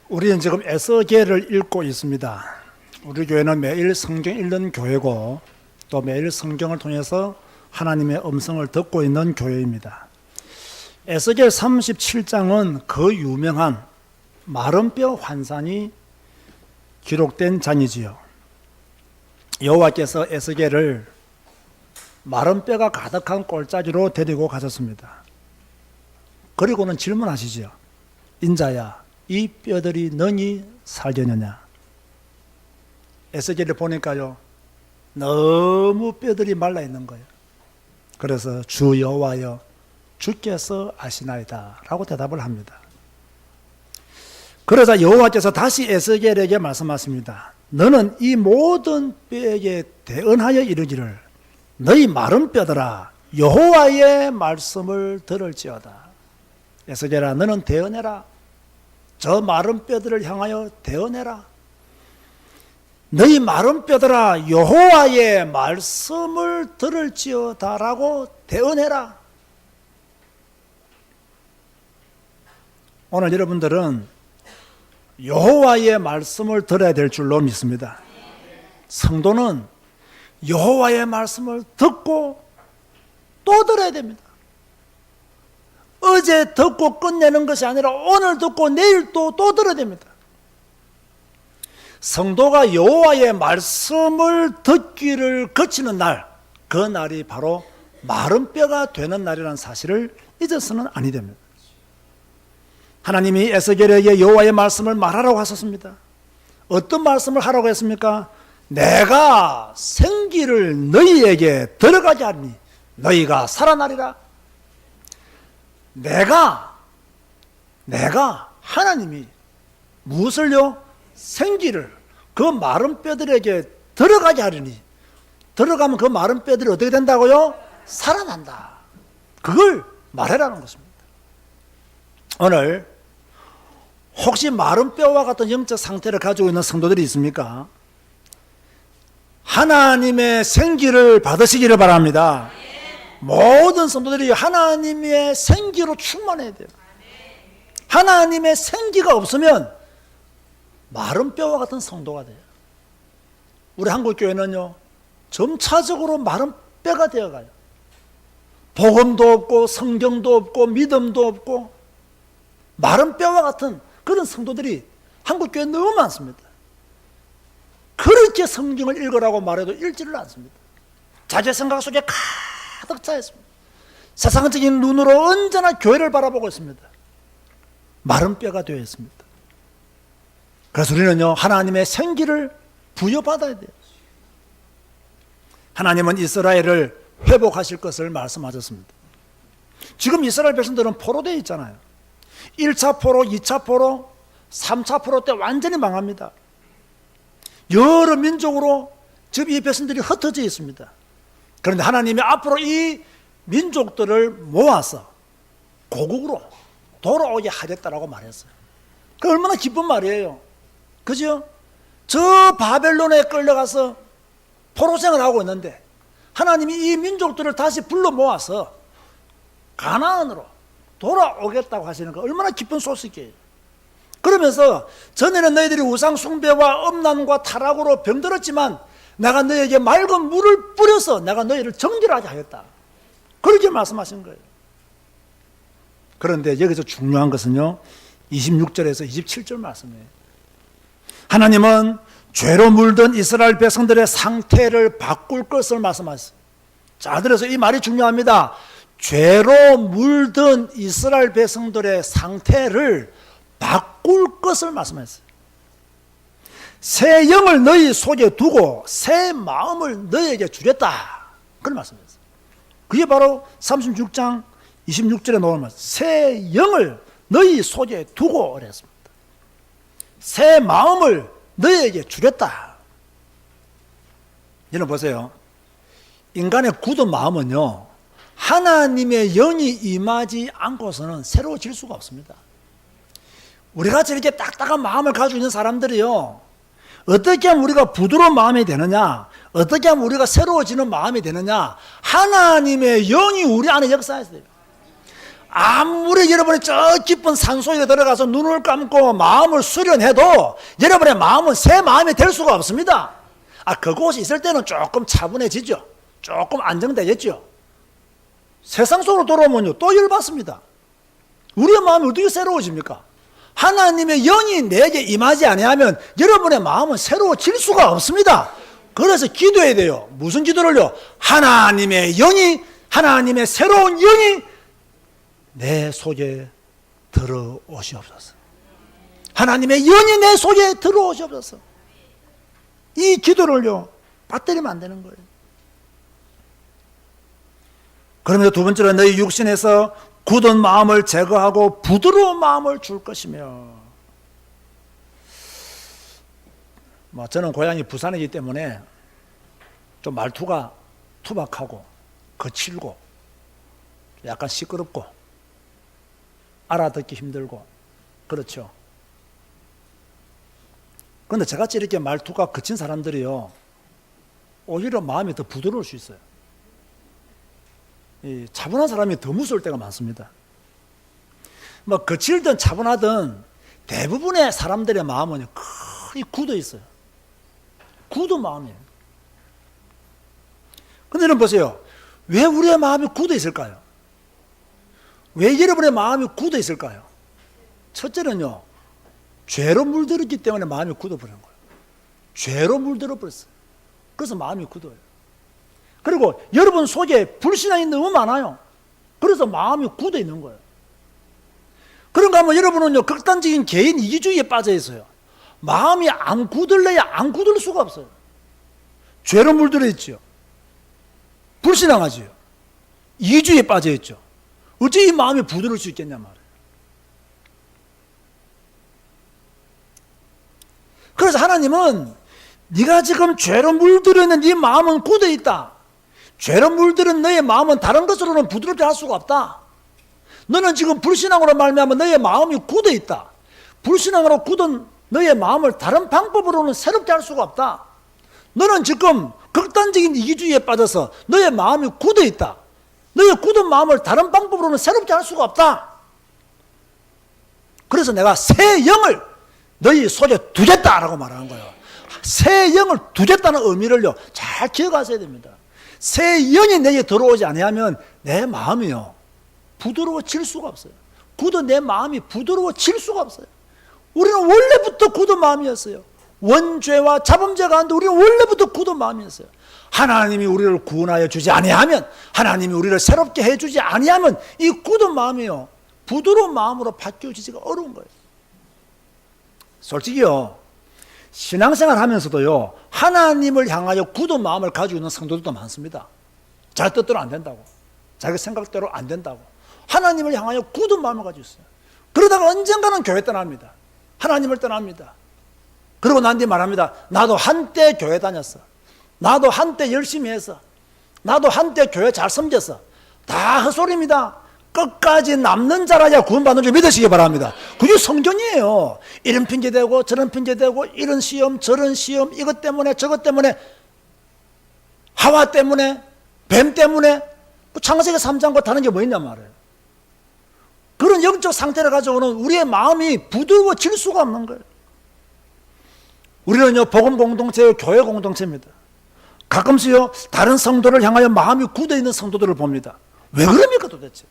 우리는 지금 에스겔을 읽고 있습니다. 우리 교회는 매일 성경 읽는 교회고 또 매일 성경을 통해서 하나님의 음성을 듣고 있는 교회입니다. 에스겔 37장은 그 유명한 마른 뼈 환상이 기록된 장이지요. 여호와께서 에스겔을 마른 뼈가 가득한 꼴짜기로 데리고 가셨습니다. 그리고는 질문하시지요. 인자야, 이 뼈들이 능히 살겠느냐? 에스겔을 보니까요, 너무 뼈들이 말라 있는 거예요. 그래서 주 여호와여, 주께서 아시나이다 라고 대답을 합니다. 그러자 여호와께서 다시 에스겔에게 말씀하십니다. 너는 이 모든 뼈에게 대언하여 이르기를 너희 마른 뼈들아 여호와의 말씀을 들을지어다. 에스겔아, 너는 대언해라. 저 마른 뼈들을 향하여 대언해라. 너희 마른 뼈들아 여호와의 말씀을 들을지어다 라고 대언해라. 오늘 여러분들은 여호와의 말씀을 들어야 될 줄로 믿습니다. 성도는 여호와의 말씀을 듣고 또 들어야 됩니다. 어제 듣고 끝내는 것이 아니라 오늘 듣고 내일 또 들어야 됩니다. 성도가 여호와의 말씀을 듣기를 거치는 날, 그 날이 바로 마른 뼈가 되는 날이라는 사실을 잊어서는 아니 됩니다. 하나님이 에스겔에게 여호와의 말씀을 말하라고 하셨습니다. 어떤 말씀을 하라고 했습니까? 내가 생기를 너희에게 들어가게 하니 너희가 살아나리라. 내가 하나님이 무엇을요? 생기를 그 마른 뼈들에게 들어가게 하리니, 들어가면 그 마른 뼈들이 어떻게 된다고요? 살아난다. 그걸 말해라는 것입니다. 오늘 혹시 마른 뼈와 같은 영적 상태를 가지고 있는 성도들이 있습니까? 하나님의 생기를 받으시기를 바랍니다. 모든 성도들이 하나님의 생기로 충만해야 돼요. 하나님의 생기가 없으면 마른 뼈와 같은 성도가 돼요. 우리 한국교회는요, 점차적으로 마른 뼈가 되어가요. 복음도 없고 성경도 없고 믿음도 없고 마른 뼈와 같은 그런 성도들이 한국교회에 너무 많습니다. 그렇게 성경을 읽으라고 말해도 읽지를 않습니다. 자기 생각 속에 가득 차 있습니다. 세상적인 눈으로 언제나 교회를 바라보고 있습니다. 마른 뼈가 되어 있습니다. 그래서 우리는요, 하나님의 생기를 부여받아야 돼요. 하나님은 이스라엘을 회복하실 것을 말씀하셨습니다. 지금 이스라엘 백성들은 포로되어 있잖아요. 1차 포로, 2차 포로, 3차 포로 때 완전히 망합니다. 여러 민족으로 지금 이 백성들이 흩어져 있습니다. 그런데 하나님이 앞으로 이 민족들을 모아서 고국으로 돌아오게 하겠다라고 말했어요. 그 얼마나 기쁜 말이에요. 그죠? 저 바벨론에 끌려가서 포로생활을 하고 있는데 하나님이 이 민족들을 다시 불러 모아서 가나안으로 돌아오겠다고 하시는 거 얼마나 기쁜 소식이에요. 그러면서 전에는 너희들이 우상 숭배와 음란과 타락으로 병들었지만 내가 너희에게 맑은 물을 뿌려서 내가 너희를 정결하게 하겠다. 그렇게 말씀하신 거예요. 그런데 여기서 중요한 것은요, 26절에서 27절 말씀이에요. 하나님은 죄로 물든 이스라엘 백성들의 상태를 바꿀 것을 말씀하셨어요. 자, 그래서 이 말이 중요합니다. 죄로 물든 이스라엘 백성들의 상태를 바꿀 것을 말씀하셨어요. 새 영을 너희 속에 두고 새 마음을 너희에게 주겠다. 그런 말씀이었어요. 그게 바로 36장 26절에 나오는 말씀. 새 영을 너희 속에 두고 그랬습니다. 새 마음을 너희에게 주겠다. 여러분 보세요. 인간의 굳은 마음은요, 하나님의 영이 임하지 않고서는 새로워질 수가 없습니다. 우리같이 이렇게 딱딱한 마음을 가지고 있는 사람들이요, 어떻게 하면 우리가 부드러운 마음이 되느냐, 어떻게 하면 우리가 새로워지는 마음이 되느냐, 하나님의 영이 우리 안에 역사해야 돼요. 아무리 여러분이 저 깊은 산속에 들어가서 눈을 감고 마음을 수련해도 여러분의 마음은 새 마음이 될 수가 없습니다. 그곳에 있을 때는 조금 차분해지죠. 조금 안정되겠죠. 세상 속으로 돌아오면요, 또 열받습니다. 우리의 마음이 어떻게 새로워집니까? 하나님의 영이 내게 임하지 아니하면 여러분의 마음은 새로워질 수가 없습니다. 그래서 기도해야 돼요. 무슨 기도를요? 하나님의 영이, 하나님의 새로운 영이 내 속에 들어오시옵소서. 하나님의 영이 내 속에 들어오시옵소서. 이 기도를요, 빠뜨리면 안 되는 거예요. 그러면서 두 번째로 너희 육신에서 굳은 마음을 제거하고 부드러운 마음을 줄 것이며. 저는 고향이 부산이기 때문에 좀 말투가 투박하고 거칠고 약간 시끄럽고 알아듣기 힘들고 그렇죠. 그런데 저같이 이렇게 말투가 거친 사람들이요, 오히려 마음이 더 부드러울 수 있어요. 이 차분한 사람이 더 무서울 때가 많습니다. 거칠든 차분하든 대부분의 사람들의 마음은 거의 굳어 있어요. 굳은 마음이에요. 근데 여러분 보세요. 왜 우리의 마음이 굳어 있을까요? 왜 여러분의 마음이 굳어 있을까요? 첫째는요, 죄로 물들었기 때문에 마음이 굳어버린 거예요. 죄로 물들어 버렸어요. 그래서 마음이 굳어요. 그리고 여러분 속에 불신앙이 너무 많아요. 그래서 마음이 굳어 있는 거예요. 그런가 하면 여러분은요, 극단적인 개인 이기주의에 빠져 있어요. 마음이 안 굳을래야 안 굳을 수가 없어요. 죄로 물들어 있죠. 불신앙하지요. 이기주의에 빠져 있죠. 어째 이 마음이 부드러울 수 있겠냐 말이에요. 그래서 하나님은 네가 지금 죄로 물들어 있는 네 마음은 굳어 있다. 죄로 물들은 너의 마음은 다른 것으로는 부드럽게 할 수가 없다. 너는 지금 불신앙으로 말미암아 너의 마음이 굳어 있다. 불신앙으로 굳은 너의 마음을 다른 방법으로는 새롭게 할 수가 없다. 너는 지금 극단적인 이기주의에 빠져서 너의 마음이 굳어 있다. 너의 굳은 마음을 다른 방법으로는 새롭게 할 수가 없다. 그래서 내가 새 영을 너희 속에 두겠다라고 말하는 거예요. 새 영을 두겠다는 의미를요, 잘 기억하셔야 됩니다. 새 영이 내게 들어오지 아니하면 내 마음이요, 부드러워질 수가 없어요. 굳은 내 마음이 부드러워질 수가 없어요. 우리는 원래부터 굳은 마음이었어요. 원죄와 자범죄가 가운데 우리는 원래부터 굳은 마음이었어요. 하나님이 우리를 구원하여 주지 아니하면, 하나님이 우리를 새롭게 해주지 아니하면 이 굳은 마음이요, 부드러운 마음으로 바뀌어지기가 어려운 거예요. 솔직히요, 신앙생활 하면서도요, 하나님을 향하여 굳은 마음을 가지고 있는 성도들도 많습니다. 자기 뜻대로 안 된다고, 자기 생각대로 안 된다고 하나님을 향하여 굳은 마음을 가지고 있어요. 그러다가 언젠가는 교회 떠납니다. 하나님을 떠납니다. 그리고 난 뒤 말합니다. 나도 한때 교회 다녔어. 나도 한때 열심히 했어. 나도 한때 교회 잘 섬겼어. 다 헛소리입니다. 끝까지 남는 자라야 구원받는 줄 믿으시기 바랍니다. 그게 성경이에요. 이런 핑계대고 저런 핑계대고 이런 시험 저런 시험, 이것 때문에 저것 때문에, 하와 때문에, 뱀 때문에, 창세기 3장과 다른 게 뭐 있냔 말이에요. 그런 영적 상태를 가져오는 우리의 마음이 부드러워질 수가 없는 거예요. 우리는요, 복음 공동체요, 교회 공동체입니다. 가끔씩요, 다른 성도를 향하여 마음이 굳어있는 성도들을 봅니다. 왜 그럽니까 도대체?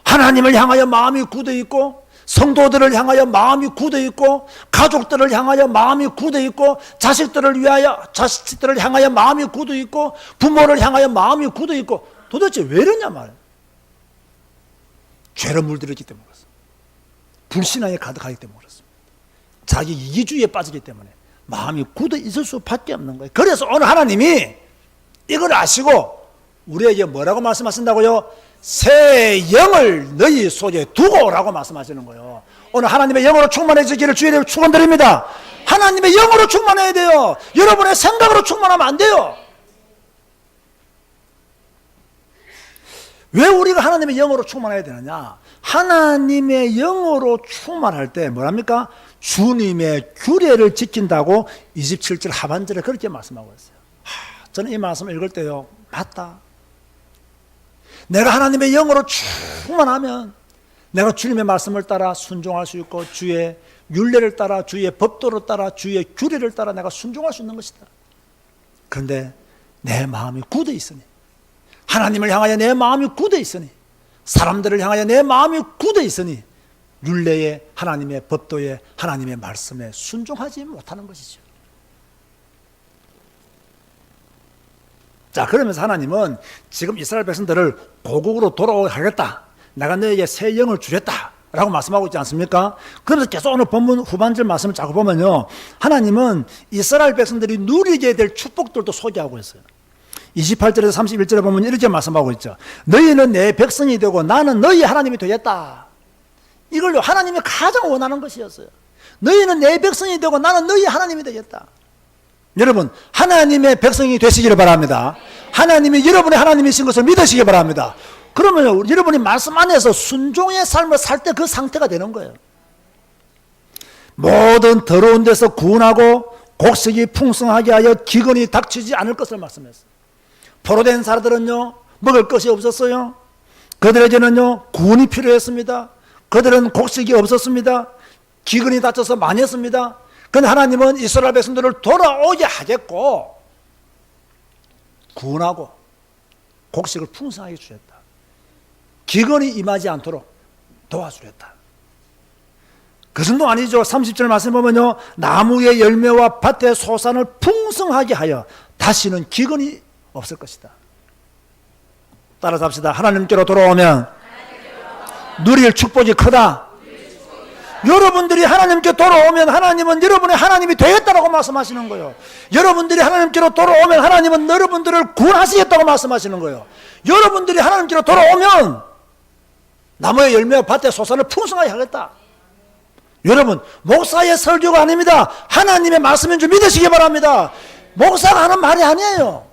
하나님을 향하여 마음이 굳어있고, 성도들을 향하여 마음이 굳어있고, 가족들을 향하여 마음이 굳어있고, 자식들을 향하여 마음이 굳어있고, 부모를 향하여 마음이 굳어있고, 도대체 왜 이러냐 말이에요. 죄로 물들었기 때문에 그렇습니다. 불신앙에 가득하기 때문에 그렇습니다. 자기 이기주의에 빠지기 때문에 마음이 굳어 있을 수밖에 없는 거예요. 그래서 오늘 하나님이 이걸 아시고 우리에게 뭐라고 말씀하신다고요? 새 영을 너희 속에 두고 라고 말씀하시는 거예요. 오늘 하나님의 영으로 충만해지기를 주의 축원드립니다. 하나님의 영으로 충만해야 돼요. 여러분의 생각으로 충만하면 안 돼요. 왜 우리가 하나님의 영으로 충만해야 되느냐? 하나님의 영으로 충만할 때 뭐랍니까? 주님의 규례를 지킨다고 27절 하반절에 그렇게 말씀하고 있어요. 저는 이 말씀을 읽을 때요, 맞다. 내가 하나님의 영으로 충만하면 내가 주님의 말씀을 따라 순종할 수 있고 주의 율례를 따라 주의 법도를 따라 주의 규례를 따라 내가 순종할 수 있는 것이다. 그런데 내 마음이 굳어 있으니, 하나님을 향하여 내 마음이 굳어 있으니, 사람들을 향하여 내 마음이 굳어 있으니 율례에, 하나님의 법도에, 하나님의 말씀에 순종하지 못하는 것이죠. 자, 그러면서 하나님은 지금 이스라엘 백성들을 고국으로 돌아오게 하겠다, 내가 너에게 새 영을 주겠다 라고 말씀하고 있지 않습니까? 그러면서 계속 오늘 본문 후반절 말씀을 자꾸 보면요, 하나님은 이스라엘 백성들이 누리게 될 축복들도 소개하고 있어요. 28절에서 31절에 보면 이렇게 말씀하고 있죠. 너희는 내 백성이 되고 나는 너희 하나님이 되겠다. 이걸로 하나님이 가장 원하는 것이었어요. 너희는 내 백성이 되고 나는 너희 하나님이 되겠다. 여러분, 하나님의 백성이 되시기를 바랍니다. 하나님이 여러분의 하나님이신 것을 믿으시기 바랍니다. 그러면 여러분이 말씀 안에서 순종의 삶을 살 때 그 상태가 되는 거예요. 모든 더러운 데서 구원하고 곡식이 풍성하게 하여 기근이 닥치지 않을 것을 말씀했어요. 포로된 사람들은요, 먹을 것이 없었어요. 그들에게는요, 구원이 필요했습니다. 그들은 곡식이 없었습니다. 기근이 닥쳐서 많이 했습니다. 그런데 하나님은 이스라엘 백성들을 돌아오게 하겠고 구원하고 곡식을 풍성하게 주셨다. 기근이 임하지 않도록 도와주겠다. 그 정도 아니죠. 30절 말씀 보면요, 나무의 열매와 밭의 소산을 풍성하게 하여 다시는 기근이 없을 것이다. 따라서 합시다. 하나님께로 돌아오면 누릴 축복이 크다. 여러분들이 하나님께 돌아오면 하나님은 여러분의 하나님이 되겠다고 말씀하시는 거예요. 여러분들이 하나님께로 돌아오면 하나님은 여러분들을 구원하시겠다고 말씀하시는 거예요. 여러분들이 하나님께로 돌아오면 나무의 열매와 밭의 소산을 풍성하게 하겠다. 여러분, 목사의 설교가 아닙니다. 하나님의 말씀인 줄 믿으시기 바랍니다. 목사가 하는 말이 아니에요.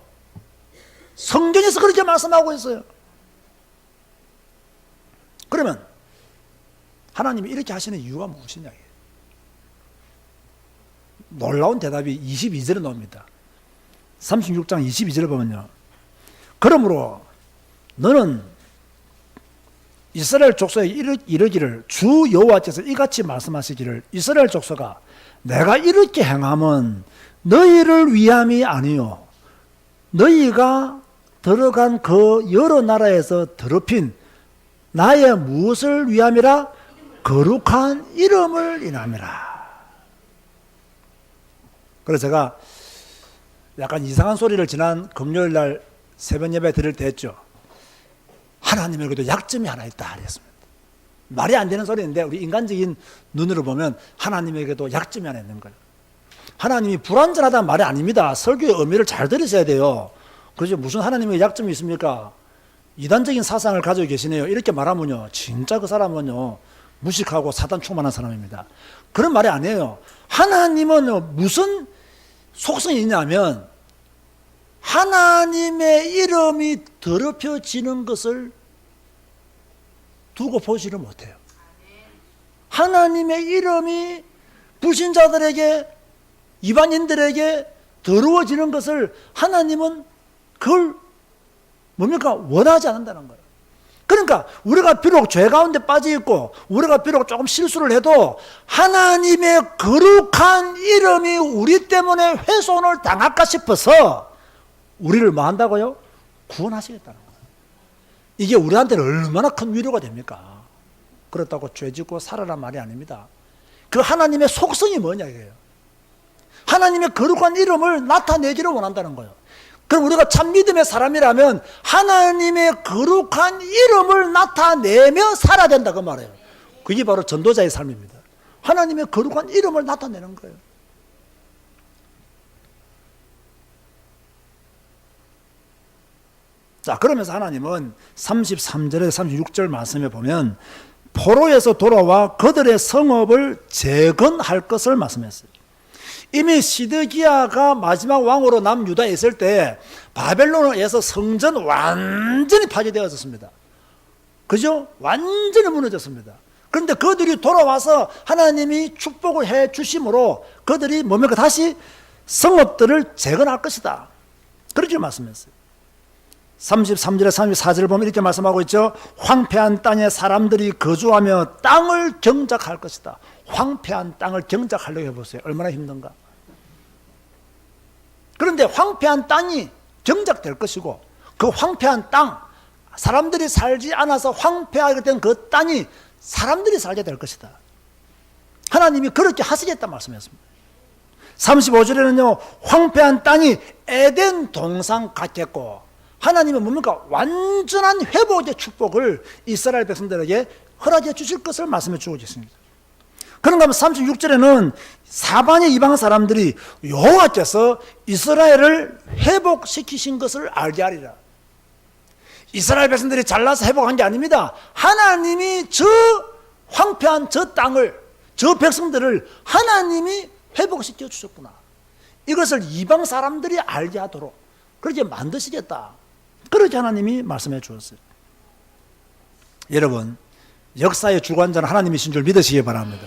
성경에서 그렇게 말씀하고 있어요. 그러면 하나님이 이렇게 하시는 이유가 무엇이냐? 놀라운 대답이 22절에 나옵니다. 36장 22절을 보면요, 그러므로 너는 이스라엘 족속에 이르기를 주 여호와께서 이같이 말씀하시기를 이스라엘 족속아, 내가 이렇게 행함은 너희를 위함이 아니요 너희가 들어간 그 여러 나라에서 더럽힌 나의 무엇을 위함이라? 거룩한 이름을 인함이라. 그래서 제가 약간 이상한 소리를 지난 금요일 날 새벽 예배 드릴 때 했죠. 하나님에게도 약점이 하나 있다 그랬습니다. 말이 안 되는 소리인데 우리 인간적인 눈으로 보면 하나님에게도 약점이 하나 있는 거예요. 하나님이 불완전하다는 말이 아닙니다. 설교의 의미를 잘 들으셔야 돼요. 그래서 무슨 하나님에게 약점이 있습니까? 이단적인 사상을 가지고 계시네요. 이렇게 말하면요, 진짜 그 사람은요 무식하고 사단 충만한 사람입니다. 그런 말이 아니에요. 하나님은 무슨 속성이 있냐면 하나님의 이름이 더럽혀지는 것을 두고 보지를 못해요. 하나님의 이름이 불신자들에게, 이방인들에게 더러워지는 것을 하나님은 그걸 뭡니까? 원하지 않는다는 거예요. 그러니까 우리가 비록 죄 가운데 빠져 있고 우리가 비록 조금 실수를 해도 하나님의 거룩한 이름이 우리 때문에 훼손을 당할까 싶어서 우리를 뭐 한다고요? 구원하시겠다는 거예요. 이게 우리한테는 얼마나 큰 위로가 됩니까? 그렇다고 죄 짓고 살아란 말이 아닙니다. 그 하나님의 속성이 뭐냐 이거예요. 하나님의 거룩한 이름을 나타내기를 원한다는 거예요. 그럼 우리가 참 믿음의 사람이라면 하나님의 거룩한 이름을 나타내며 살아야 된다 그 말이에요. 그게 바로 전도자의 삶입니다. 하나님의 거룩한 이름을 나타내는 거예요. 자, 그러면서 하나님은 33절에서 36절 말씀에 보면 포로에서 돌아와 그들의 성읍을 재건할 것을 말씀했어요. 이미 시드기야가 마지막 왕으로 남유다에 있을 때 바벨론에서 성전 완전히 파괴되어졌습니다. 그죠? 완전히 무너졌습니다. 그런데 그들이 돌아와서 하나님이 축복을 해 주심으로 그들이 뭡니까? 다시 성읍들을 재건할 것이다. 그렇게 말씀했어요. 33절에 34절을 보면 이렇게 말씀하고 있죠. 황폐한 땅에 사람들이 거주하며 땅을 경작할 것이다. 황폐한 땅을 경작하려고 해보세요. 얼마나 힘든가. 그런데 황폐한 땅이 경작될 것이고, 그 황폐한 땅, 사람들이 살지 않아서 황폐하게 된 그 땅이 사람들이 살게 될 것이다. 하나님이 그렇게 하시겠다 말씀했습니다. 35절에는요, 황폐한 땅이 에덴 동산 같겠고, 하나님은 뭡니까? 완전한 회복의 축복을 이스라엘 백성들에게 허락해 주실 것을 말씀해 주고 있습니다. 그런가 하면 36절에는 사반의 이방 사람들이 여호와께서 이스라엘을 회복시키신 것을 알게 하리라. 이스라엘 백성들이 잘나서 회복한 게 아닙니다. 하나님이 저 황폐한 저 땅을, 저 백성들을 하나님이 회복시켜 주셨구나. 이것을 이방 사람들이 알게 하도록 그렇게 만드시겠다. 그렇게 하나님이 말씀해 주었어요. 여러분, 역사의 주관자는 하나님이신 줄 믿으시기 바랍니다.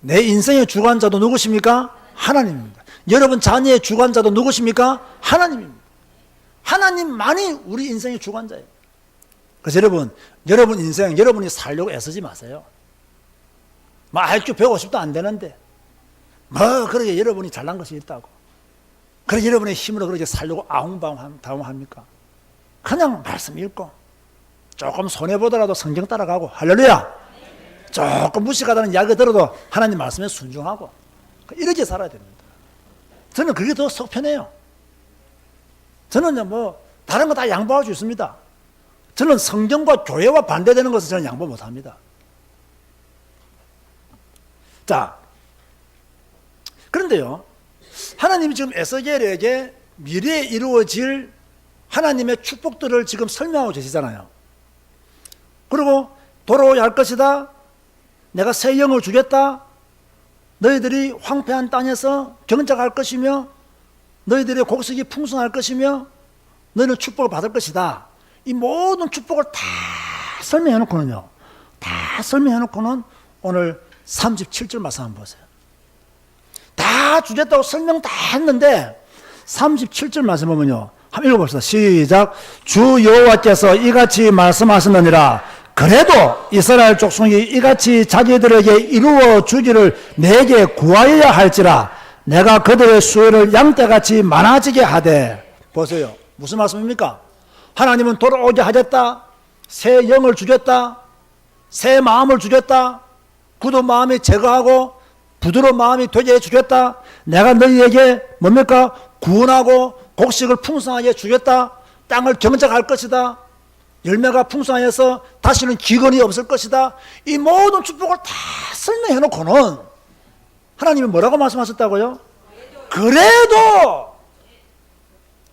내 인생의 주관자도 누구십니까? 하나님입니다. 여러분 자녀의 주관자도 누구십니까? 하나님입니다. 하나님만이 우리 인생의 주관자예요. 그래서 여러분 인생 여러분이 살려고 애쓰지 마세요. IQ 150도 안 되는데 그렇게 여러분이 잘난 것이 있다고, 그래 여러분의 힘으로 그렇게 살려고 아웅다웅합니까? 그냥 말씀 읽고 조금 손해보더라도 성경 따라가고, 할렐루야, 조금 무식하다는 이야기 들어도 하나님 말씀에 순종하고, 이렇게 살아야 됩니다. 저는 그게 더 속 편해요. 저는 다른 거 다 양보할 수 있습니다. 저는 성경과 교회와 반대되는 것을 저는 양보 못합니다. 자, 그런데요, 하나님이 지금 에스겔에게 미래에 이루어질 하나님의 축복들을 지금 설명하고 계시잖아요. 그리고 돌아오야 할 것이다. 내가 새 영을 주겠다. 너희들이 황폐한 땅에서 경작할 것이며 너희들의 곡식이 풍성할 것이며 너희는 축복을 받을 것이다. 이 모든 축복을 다 설명해 놓고는요, 다 설명해 놓고는 오늘 37절 말씀 한번 보세요. 다 주겠다고 설명 다 했는데 37절 말씀 보면요, 한번 읽어봅시다. 시작. 주 여호와께서 이같이 말씀하셨느니라. 그래도 이스라엘 족속이 이같이 자기들에게 이루어 주기를 내게 구하여야 할지라. 내가 그들의 수요를 양떼같이 많아지게 하되. 보세요. 무슨 말씀입니까? 하나님은 돌아오게 하겠다. 새 영을 주겠다. 새 마음을 주겠다. 굳은 마음이 제거하고 부드러운 마음이 되게 해주겠다. 내가 너희에게 뭡니까? 구원하고 곡식을 풍성하게 주겠다. 땅을 경작할 것이다. 열매가 풍성해서 다시는 기근이 없을 것이다. 이 모든 축복을 다 설명해 놓고는 하나님이 뭐라고 말씀하셨다고요?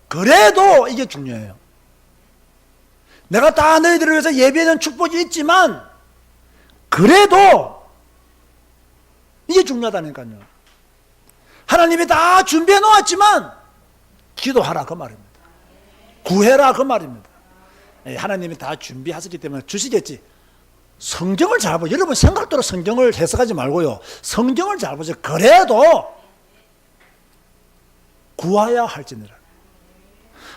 그래도 이게 중요해요. 내가 다 너희들을 위해서 예비해둔 축복이 있지만 그래도 이게 중요하다니까요. 하나님이 다 준비해 놓았지만 기도하라 그 말입니다. 구해라 그 말입니다. 하나님이 다 준비하셨기 때문에 주시겠지. 성경을 잘 보세요. 여러분 생각대로 성경을 해석하지 말고요, 성경을 잘 보세요. 그래도 구하야 할지니라.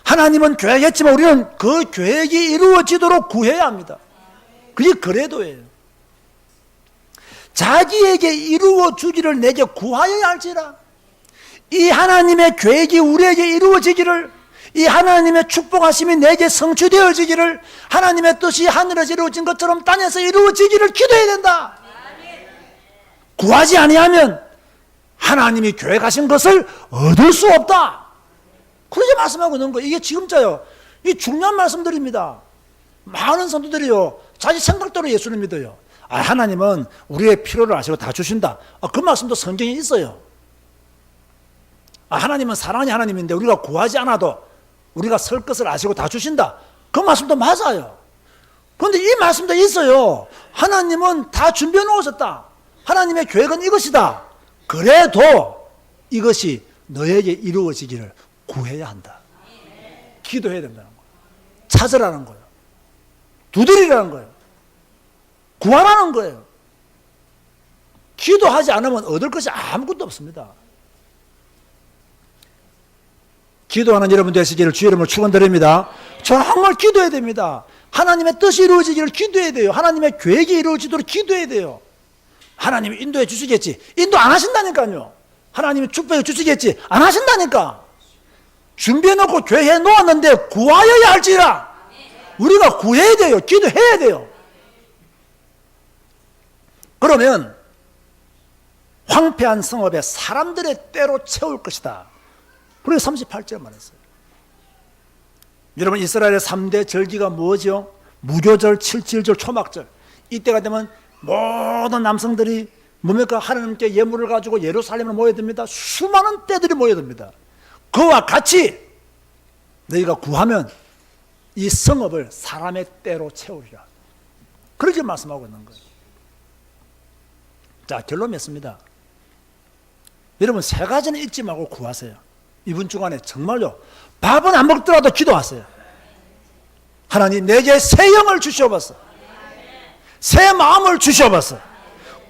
하나님은 계획했지만 우리는 그 계획이 이루어지도록 구해야 합니다. 그게 그래도예요. 자기에게 이루어 주기를 내게 구하여야 할지라. 이 하나님의 계획이 우리에게 이루어지기를, 이 하나님의 축복하심이 내게 성취되어지기를, 하나님의 뜻이 하늘에서 이루어진 것처럼 땅에서 이루어지기를 기도해야 된다. 구하지 아니하면 하나님이 계획하신 것을 얻을 수 없다. 그렇게 말씀하고 있는 거예요. 이게 지금자요, 이 중요한 말씀들입니다. 많은 성도들이요, 자기 생각대로 예수를 믿어요. 하나님은 우리의 필요를 아시고 다 주신다. 그 말씀도 성경에 있어요. 하나님은 사랑의 하나님인데 우리가 구하지 않아도 우리가 설 것을 아시고 다 주신다. 그 말씀도 맞아요. 그런데 이 말씀도 있어요. 하나님은 다 준비해 놓으셨다. 하나님의 계획은 이것이다. 그래도 이것이 너에게 이루어지기를 구해야 한다. 기도해야 된다는 거예요. 찾으라는 거예요. 두드리라는 거예요. 구하라는 거예요. 기도하지 않으면 얻을 것이 아무것도 없습니다. 기도하는 여러분 되시기를 주의 이름으로 축원드립니다. 정말 기도해야 됩니다. 하나님의 뜻이 이루어지기를 기도해야 돼요. 하나님의 계획이 이루어지도록 기도해야 돼요. 하나님이 인도해 주시겠지. 인도 안 하신다니까요. 하나님이 축복해 주시겠지. 안 하신다니까. 준비해놓고 교회에 놓았는데 구하여야 할지라. 우리가 구해야 돼요. 기도해야 돼요. 그러면 황폐한 성읍에 사람들의 때로 채울 것이다. 그래서 38절 말했어요. 여러분, 이스라엘의 3대 절기가 뭐죠? 무교절, 칠칠절, 초막절. 이때가 되면 모든 남성들이 뭡니까? 하나님께 예물을 가지고 예루살렘으로 모여듭니다. 수많은 떼들이 모여듭니다. 그와 같이 너희가 구하면 이 성읍을 사람의 때로 채우리라. 그렇게 말씀하고 있는 거예요. 자, 결론 맺습니다. 여러분, 세 가지는 잊지 말고 구하세요. 이번 주간에 정말요, 밥은 안 먹더라도 기도하세요. 하나님, 내게 새 영을 주시옵소서. 새 마음을 주시옵소서.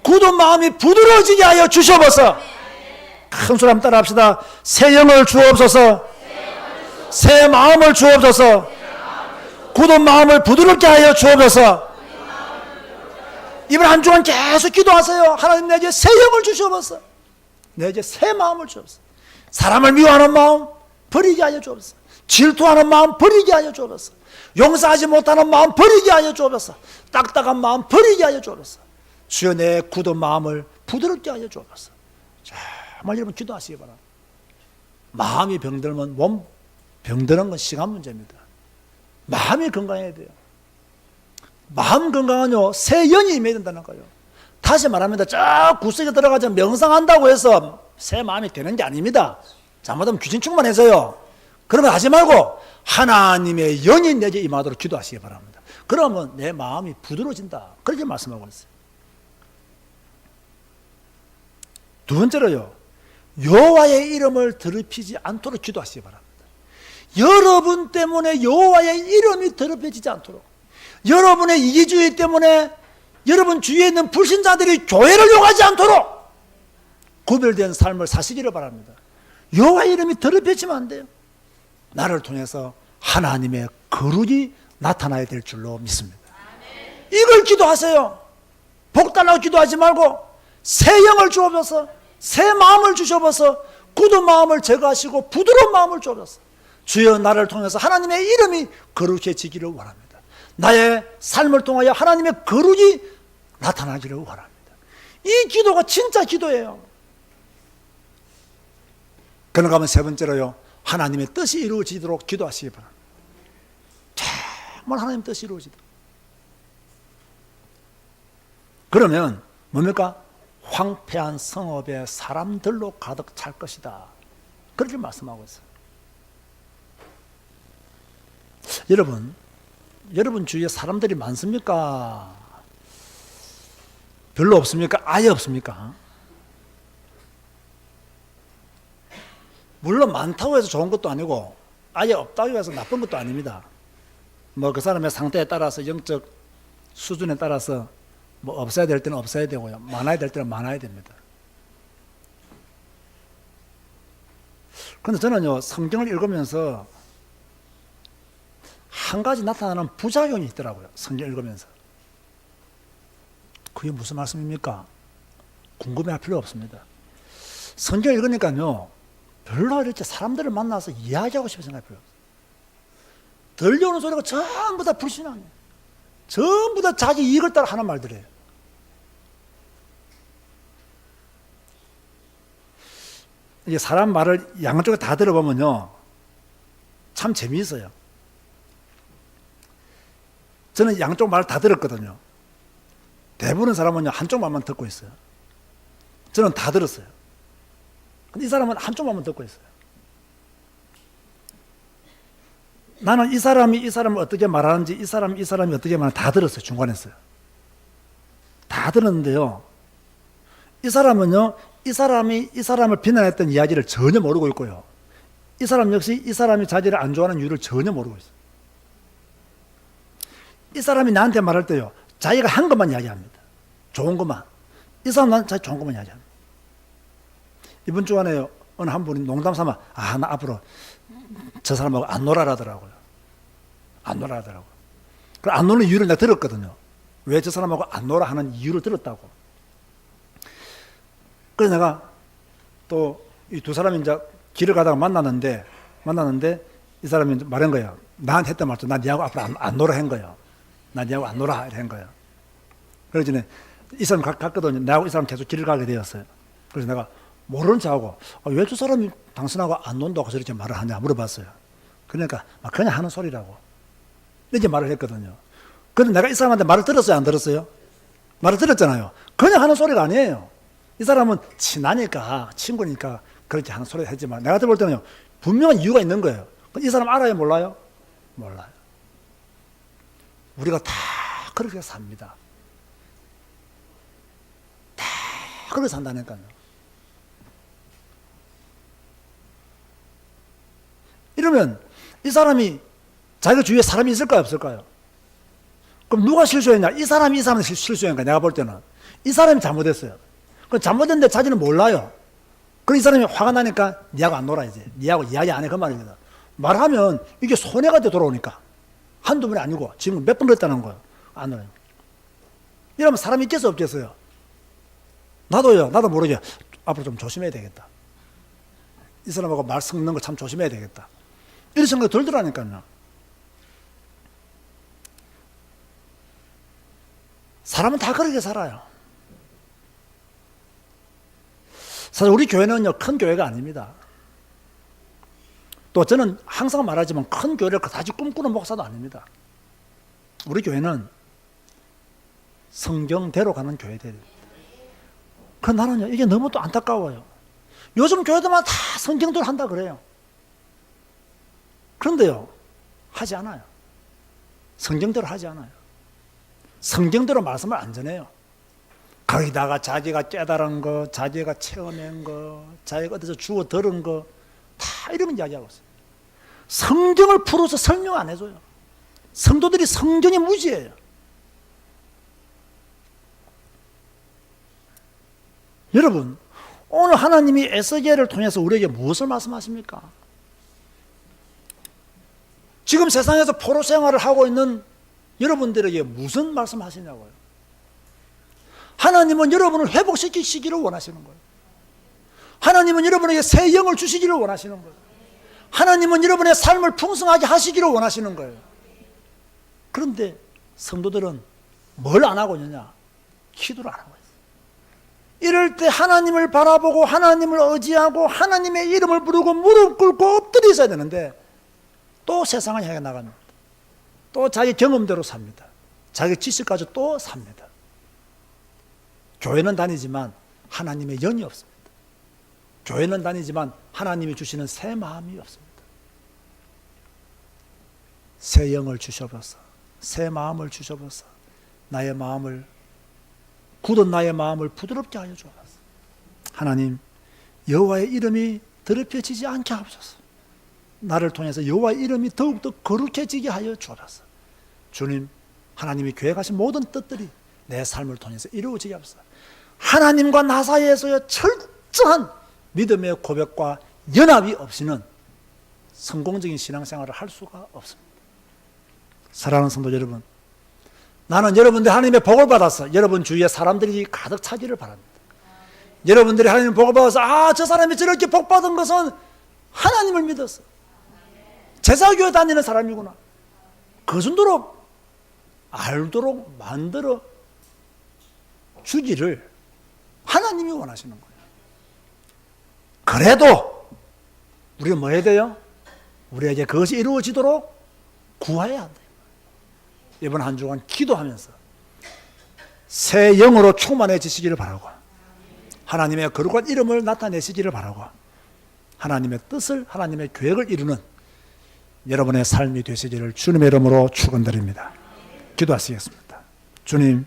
굳은 마음이 부드러워지게 하여 주시옵소서. 큰 소리 한번 따라 합시다. 새 영을 주옵소서. 새 마음을 주옵소서. 굳은 마음을 부드럽게 하여 주옵소서. 이번 한 주간 계속 기도하세요. 하나님, 내게 새 영을 주시옵소서. 내게 새 마음을 주옵소서. 사람을 미워하는 마음 버리게 하여 주옵소서. 질투하는 마음 버리게 하여 주옵소서. 용서하지 못하는 마음 버리게 하여 주옵소서. 딱딱한 마음 버리게 하여 주옵소서. 주여, 내 굳은 마음을 부드럽게 하여 주옵소서. 정말 여러분 기도하시기 바랍니다. 마음이 병들면 몸 병드는 건 시간 문제입니다. 마음이 건강해야 돼요. 마음 건강은요, 새 영이 임해야 된다는 거예요. 다시 말합니다. 저 구석에 들어가서 명상한다고 해서 새 마음이 되는 게 아닙니다. 잘못하면 귀신 충만해서요. 그러면 하지 말고 하나님의 영이 내게 임하도록 기도하시기 바랍니다. 그러면 내 마음이 부드러워진다. 그렇게 말씀하고 있어요. 두 번째로요, 여호와의 이름을 더럽히지 않도록 기도하시기 바랍니다. 여러분 때문에 여호와의 이름이 더럽혀지지 않도록, 여러분의 이기주의 때문에 여러분 주위에 있는 불신자들이 교회를 욕하지 않도록 구별된 삶을 사시기를 바랍니다. 여호와의 이름이 더럽혀지면 안 돼요. 나를 통해서 하나님의 거룩이 나타나야 될 줄로 믿습니다. 이걸 기도하세요. 복 달라고 기도하지 말고 새 영을 주옵소서, 새 마음을 주셔서 굳은 마음을 제거하시고 부드러운 마음을 주옵소서. 주여, 나를 통해서 하나님의 이름이 거룩해지기를 원합니다. 나의 삶을 통하여 하나님의 거룩이 나타나기를 원합니다. 이 기도가 진짜 기도예요. 그런가 하면 세 번째로요, 하나님의 뜻이 이루어지도록 기도하시기 바랍니다. 정말 하나님 뜻이 이루어지도록. 그러면 뭡니까? 황폐한 성읍에 사람들로 가득 찰 것이다. 그렇게 말씀하고 있어요. 여러분 주위에 사람들이 많습니까? 별로 없습니까? 아예 없습니까? 물론 많다고 해서 좋은 것도 아니고 아예 없다고 해서 나쁜 것도 아닙니다. 뭐 그 사람의 상태에 따라서, 영적 수준에 따라서 뭐 없어야 될 때는 없어야 되고요, 많아야 될 때는 많아야 됩니다. 그런데 저는요, 성경을 읽으면서 한 가지 나타나는 부작용이 있더라고요. 성경 읽으면서. 그게 무슨 말씀입니까? 궁금해할 필요 없습니다. 성경 읽으니까요, 별로 이렇게 사람들을 만나서 이야기하고 싶은 생각이 필요 없어요. 들려오는 소리가 전부 다 불신앙이에요. 전부 다 자기 이익을 따라 하는 말들이에요. 이게 사람 말을 양쪽에 다 들어보면요, 참 재미있어요. 저는 양쪽 말을 다 들었거든요. 대부분의 사람은요, 한쪽 말만 듣고 있어요. 저는 다 들었어요. 근데 이 사람은 한쪽 말만 듣고 있어요. 나는 이 사람이 어떻게 말하는지, 이 사람이 어떻게 말하는지 다 들었어요. 중간에서요. 다 들었는데요, 이 사람은요, 이 사람을 비난했던 이야기를 전혀 모르고 있고요, 이 사람 역시 이 사람이 자기를 안 좋아하는 이유를 전혀 모르고 있어요. 이 사람이 나한테 말할 때요, 자기가 한 것만 이야기합니다. 좋은 것만. 이 사람 나한테 자기 좋은 것만 이야기합니다. 이번 주간에요, 어느 한 분이 농담 삼아 나 앞으로 저 사람하고 안 놀아라더라고요. 안 놀아라더라고요. 그 안 노는 이유를 내가 들었거든요. 왜 저 사람하고 안 놀아 하는 이유를 들었다고. 그래서 내가 또 이 두 사람이 이제 길을 가다가 만났는데 이 사람이 말한 거야. 나한테 했던 말도 나 니하고 앞으로 안 놀아 한 거야. 나 니하고 안 놀아 한 거야. 그러지 이 사람 갔거든요. 나하고 이 사람 계속 길을 가게 되었어요. 그래서 내가 모르는 척하고 왜 저 사람이 당신하고 안 논다고 저렇게 말을 하냐 물어봤어요. 그러니까 그냥 하는 소리라고 이렇게 말을 했거든요. 근데 내가 이 사람한테 말을 들었어요, 안 들었어요? 말을 들었잖아요. 그냥 하는 소리가 아니에요. 이 사람은 친하니까, 친구니까 그렇게 하는 소리를 했지만 내가 들을 때는요, 분명한 이유가 있는 거예요. 이 사람 알아요, 몰라요? 몰라요. 우리가 다 그렇게 삽니다. 다 그렇게 산다니까요. 이러면 이 사람이 자기가 주위에 사람이 있을까요, 없을까요? 그럼 누가 실수했냐? 이 사람이 실수했는가? 내가 볼 때는 이 사람이 잘못했어요. 그럼 잘못했는데 자기는 몰라요. 그럼 이 사람이 화가 나니까 니하고 안 놀아 이제. 니하고 이야기 안 해 그 말입니다. 말하면 이게 손해가 돼 돌아오니까 한두 번이 아니고 지금 몇 번 그랬다는 거예요. 안 놀아요. 이러면 사람이 있겠어요, 없겠어요? 나도 모르게 앞으로 좀 조심해야 되겠다. 이 사람하고 말 섞는 거 참 조심해야 되겠다. 이런 생각이 들더라니까요. 사람은 다 그렇게 살아요. 사실 우리 교회는요, 큰 교회가 아닙니다. 또 저는 항상 말하지만 큰 교회를 그다지 꿈꾸는 목사도 아닙니다. 우리 교회는 성경대로 가는 교회들입니다. 그 나는요, 이게 너무 또 안타까워요. 요즘 교회들만 다 성경대로 한다 그래요. 그런데요, 하지 않아요. 성경대로 하지 않아요. 성경대로 말씀을 안 전해요. 거기다가 자기가 깨달은 거, 자기가 체험한 거, 자기가 어디서 주워 들은 거 다 이러면 이야기하고 있어요. 성경을 풀어서 설명 안 해줘요. 성도들이 성경에 무지해요. 여러분, 오늘 하나님이 에스겔을 통해서 우리에게 무엇을 말씀하십니까? 지금 세상에서 포로 생활을 하고 있는 여러분들에게 무슨 말씀하시냐고요. 하나님은 여러분을 회복시키시기를 원하시는 거예요. 하나님은 여러분에게 새 영을 주시기를 원하시는 거예요. 하나님은 여러분의 삶을 풍성하게 하시기를 원하시는 거예요. 그런데 성도들은 뭘 안 하고 있느냐? 기도를 안 하고 있어요. 이럴 때 하나님을 바라보고 하나님을 의지하고 하나님의 이름을 부르고 무릎 꿇고 엎드려 있어야 되는데 또 세상을 향해 나갑니다. 또 자기 경험대로 삽니다. 자기 지식까지 또 삽니다. 교회는 다니지만 하나님의 영이 없습니다. 교회는 다니지만 하나님이 주시는 새 마음이 없습니다. 새 영을 주셔서 새 마음을 주셔서 나의 마음을 굳은 나의 마음을 부드럽게 하여 주옵소서. 하나님, 여호와의 이름이 더럽혀지지 않게 하옵소서. 나를 통해서 여호와의 이름이 더욱더 거룩해지게 하여 주옵소서. 주님, 하나님이 계획하신 모든 뜻들이 내 삶을 통해서 이루어지게 하옵소서. 하나님과 나 사이에서의 철저한 믿음의 고백과 연합이 없이는 성공적인 신앙생활을 할 수가 없습니다. 사랑하는 성도 여러분, 나는 여러분들 하나님의 복을 받아서 여러분 주위에 사람들이 가득 차기를 바랍니다. 여러분들이 하나님의 복을 받아서 저 사람이 저렇게 복 받은 것은 하나님을 믿었어. 제사교회 다니는 사람이구나. 그 정도로 알도록 만들어 주기를 하나님이 원하시는 거예요. 그래도 우리가 뭐 해야 돼요? 우리에게 그것이 이루어지도록 구해야 한다. 이번 한 주간 기도하면서 새 영으로 충만해지시기를 바라고, 하나님의 거룩한 이름을 나타내시기를 바라고, 하나님의 뜻을, 하나님의 계획을 이루는 여러분의 삶이 되시기를 주님의 이름으로 축원드립니다. 기도하시겠습니다. 주님,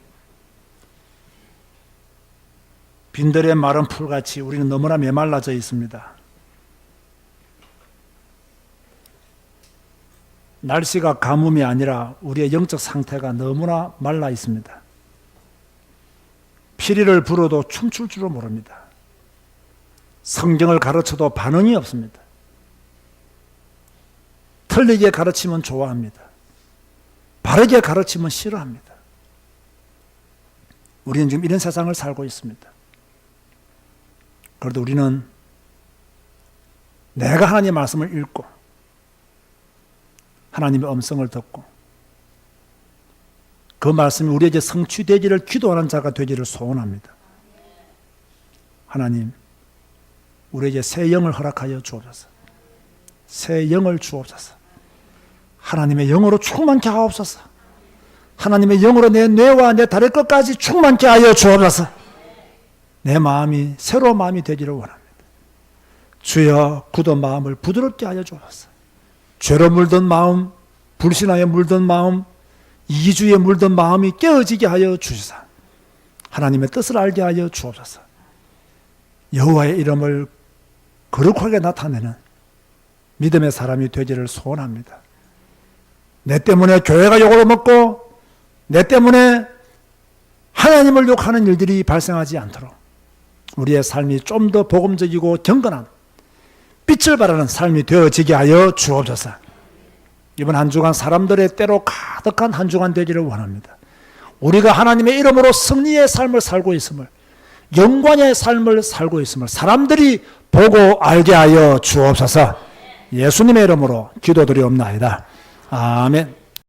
빈들의 마른 풀같이 우리는 너무나 메말라져 있습니다. 날씨가 가뭄이 아니라 우리의 영적 상태가 너무나 말라 있습니다. 피리를 불어도 춤출 줄을 모릅니다. 성경을 가르쳐도 반응이 없습니다. 틀리게 가르치면 좋아합니다. 바르게 가르치면 싫어합니다. 우리는 지금 이런 세상을 살고 있습니다. 그래도 우리는 내가 하나님의 말씀을 읽고 하나님의 음성을 듣고 그 말씀이 우리에게 성취되기를 기도하는 자가 되기를 소원합니다. 하나님, 우리에게 새 영을 허락하여 주옵소서. 새 영을 주옵소서. 하나님의 영으로 충만케 하옵소서. 하나님의 영으로 내 뇌와 내 다리 끝까지 충만케 하여 주옵소서. 내 마음이 새로운 마음이 되기를 원합니다. 주여, 굳은 마음을 부드럽게 하여 주옵소서. 죄로 물든 마음, 불신앙에 물든 마음, 이기주의에 물든 마음이 깨어지게 하여 주시사 하나님의 뜻을 알게 하여 주옵소서. 여호와의 이름을 거룩하게 나타내는 믿음의 사람이 되기를 소원합니다. 내 때문에 교회가 욕을 먹고 내 때문에 하나님을 욕하는 일들이 발생하지 않도록 우리의 삶이 좀 더 복음적이고 경건한 빛을 발하는 삶이 되어지게 하여 주옵소서. 이번 한 주간 사람들의 때로 가득한 한 주간 되기를 원합니다. 우리가 하나님의 이름으로 승리의 삶을 살고 있음을, 영광의 삶을 살고 있음을 사람들이 보고 알게 하여 주옵소서. 예수님의 이름으로 기도드리옵나이다. 아멘.